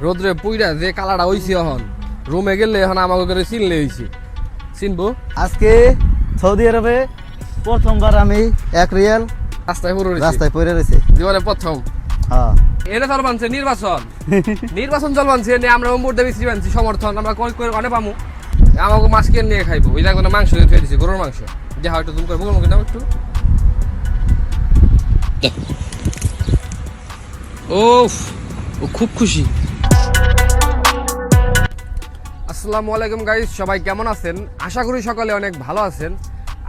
রোদ্রে পুইরা যে কালারটা হইছে এখন রুমে গেলে এখন আমাকে করে চিনলে হইছে চিনবো। আজকে সৌদি আরবে প্রথমবার আমি 1 রিয়াল রাস্তায় পড়ে রয়েছে জীবনে প্রথম। হ্যাঁ এটা চল বানছে নির্বাচন চল বানছে আমরা মুহূর্তে দেবী বানছি সমর্থন আমরা অনেক পামু আমাকে মাছ কিনে নিয়ে খাইবো ওই জায়গায় মাংস দিয়ে দিচ্ছি গরুর মাংস যে হয়তো তুমি করে মুখে নাও একটু। ও খুব খুশি। আসসালামু আলাইকুম গাইস, সবাই কেমন আছেন? আশা করি সকালে অনেক ভালো আছেন।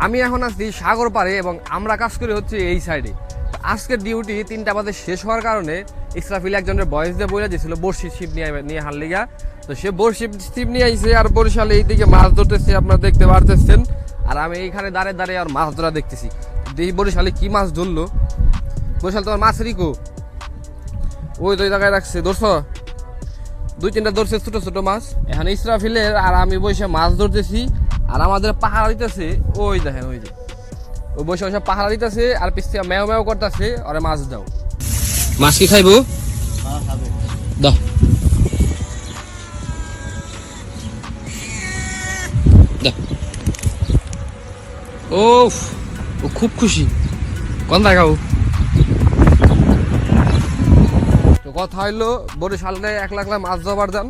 আমি এখন আছি সাগর পাড়ে এবং আমরা কাজ করি হচ্ছে এই সাইডে। আজকের ডিউটি 3টা বাজে শেষ হওয়ার কারণে ইসরাফিল একজনের বয়স দিয়ে বইলা দিয়েছিল বড়শি ছিপ নিয়ে হারলিগা। তো সে বড়শি ছিপ নিয়ে আইছে আর বরিশালে এইদিকে মাছ ধরতেছে, আপনারা দেখতে পারতেছেন। আর আমি এইখানে দাঁড়িয়ে আর মাছ ধরা দেখতেছি। দেখি বরিশালে কি মাছ ধরলো। বরিশাল তোমার মাছ রিকো ওই জায়গায় রাখছে, ধরছ 2-3টা ধরছে ছোট ছোট মাছ। এখানে ইসরাফিলের আর আমি বসে মাছ ধরতেছি আর আমাদের পাহাড় দিতেছে ওই দেখেন ওই যে ওই বসে বসে পাহাড় দিতেছে আর পিছতে মেও মেও করতেছে। আরে মাছ দাও, মাছ কি খাইবো? দাও ও খুব খুশি। কোন দেখাও তো কথা হইলো বরিশালে 1 লাখ মাছ ধরবার যান।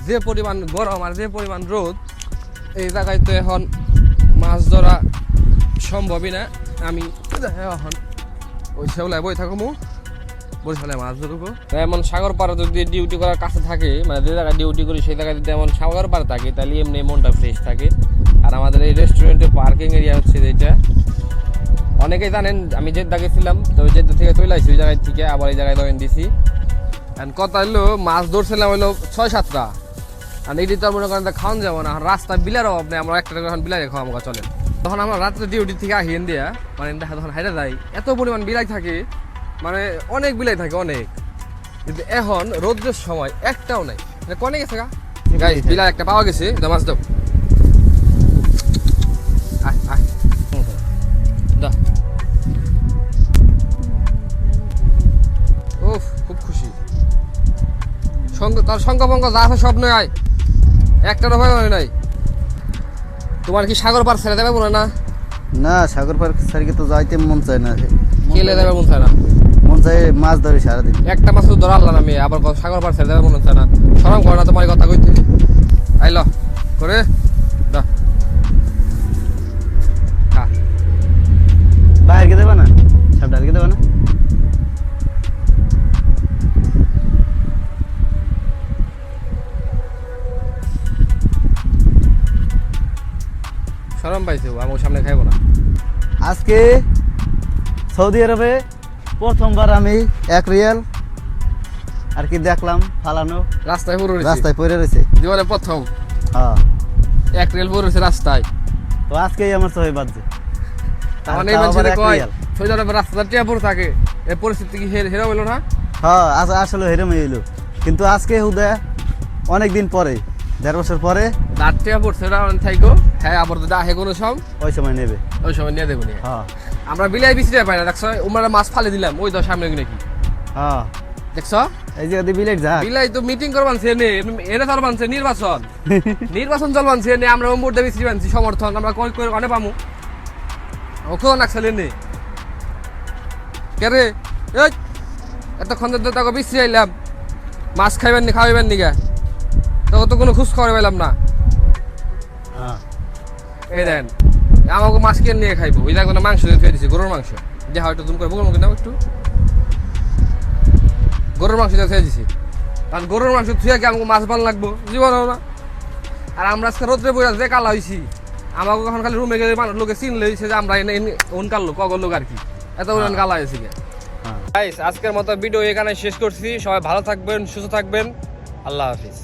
যে পরিমাণ গরম আর যে পরিমাণ রোদ, এই জায়গায় তো এখন মাছ ধরা সম্ভবই না। আমি এখন ওই সেওলায় বই থাকবো বরিশালে মাছ ধরবো। এমন সাগর পাড়ে যদি ডিউটি করার কাছে থাকে, মানে যে জায়গায় ডিউটি করি সেই জায়গায় যদি এমন সাগর পাড়ে থাকে তাহলে এমনি মনটা ফ্রেশ থাকে। আর আমাদের এই রেস্টুরেন্টের পার্কিং এরিয়া হচ্ছে যেটা, অনেকেই জানেন আমি জেদ্দা গেছিলাম, তো জেদ্দা থেকে চলে আসছি ওই জায়গায় থেকে আবার এই জায়গায় জয়েন দিছি। কথা হলো মাছ ধরছিলাম হলো 6-7টা। আর এটি তো মনে করেন খাওয়ান যাবো না, রাস্তায় বিলার অভাব নেই, আমরা একটা এখন বিলারে খাওয়া আমাকে চলেন। তখন আমরা রাত্রে ডিউটি থেকে আহিন দিয়া মানে তখন হাইরে যাই, এত পরিমাণ বিলাই থাকে, মানে অনেক বিলাই থাকে অনেক। কিন্তু এখন রোদ্রের সময় একটাও নাই। কনে গেছে গা গাই বিলাই একটা পাওয়া গেছে, মাছ দাও খুব খুশি। তার সংখ্যা ফঙ্কা যা আছে সব নয়, একটারও ভয় নাই। তোমার কি সাগর পার ছেড়ে দেবে মনে না? না, সাগর পার ছেড়ে তো যাইতে মন চায় না। কেলে দেবে মন চায় না? মন চায় মাছ ধরে সারাদিন। একটা মাছ তো ধরা আল্লাহ আমি আবার সাগর পার ছেড়ে দেবে মনে চায় না। সরম করে না তোমার কথা কইতে। আইল করে দাও বাইরে দেবে না, সব ডালকে দেবে না। সরম পাইছে আমার সামনে খাইবো না। আজকে সৌদি আরবে প্রথমবার আমি 1 রিয়াল আর কি দেখলাম ফালানো রাস্তায় পড়ে রয়েছে জীবনে প্রথম। হ্যাঁ 1 রিয়াল পড়ে রয়েছে রাস্তায়। তো আজকেই আমার সহি বাজছে। মানে এই মানুষের কয় সোজা রাস্তাটা টিয়া পড়ে থাকে, এই পরিস্থিতি কি হেরা হইলো না? হ্যাঁ আসলে হেরম হইলো, কিন্তু আজকে হুদা অনেকদিন পরে 1.5 বছর পরে দাঁড়টিয়া পড়ছে ওরা থাইকো। হ্যাঁ আবার তো দেখে কোনো ওই সময় নেবে, ওই সময় নিয়ে দেবো। হ্যাঁ আমরা বিলাই বিচড়ে পাই না, দেখছো আমরা মাছ ফালে দিলাম ওই তো সামনে নাকি। হ্যাঁ দেখছো এই যে বিলাই যা বিলাই তো মিটিং করবানছে এনে চল বানছে নির্বাচন চল বানছে আমরা মুহূর্তে বিচড়ে বানছি সমর্থন আমরা অনেক পামু ওকেও নাকছালে নে কে রে এতক্ষণ তাকে বিচড়ে আইলাম মাছ খাইবেন নি খাওয়াইবেন নি গা, তখন তো কোনো খোঁজ খবর পেলাম না। এই দেন আমাকে মাছ কিনে নিয়ে খাইবো ওই জায়গায় মাংস দিয়ে দিচ্ছি গরুর মাংস যে হয়তো তুমি করে মুখে নাও একটু। গরুর মাংস দিয়ে খেয়ে দিছি, কারণ গরুর মাংস থুয়ে কি আমাকে মাছ ভালো লাগবো জীবনেও না। আর আমরা আজকে রোদ্রে বই যে কালা হয়েছি, আমাকে এখন খালি রুমে গেলে মানুষ লোকে চিনলে হয়েছে যে আমরা এনে কাল কগর লোক আর কি, এত পরিমাণ কালা হয়েছি। আজকের মতো ভিডিও এখানে শেষ করছি। সবাই ভালো থাকবেন, সুস্থ থাকবেন, আল্লাহ হাফিজ।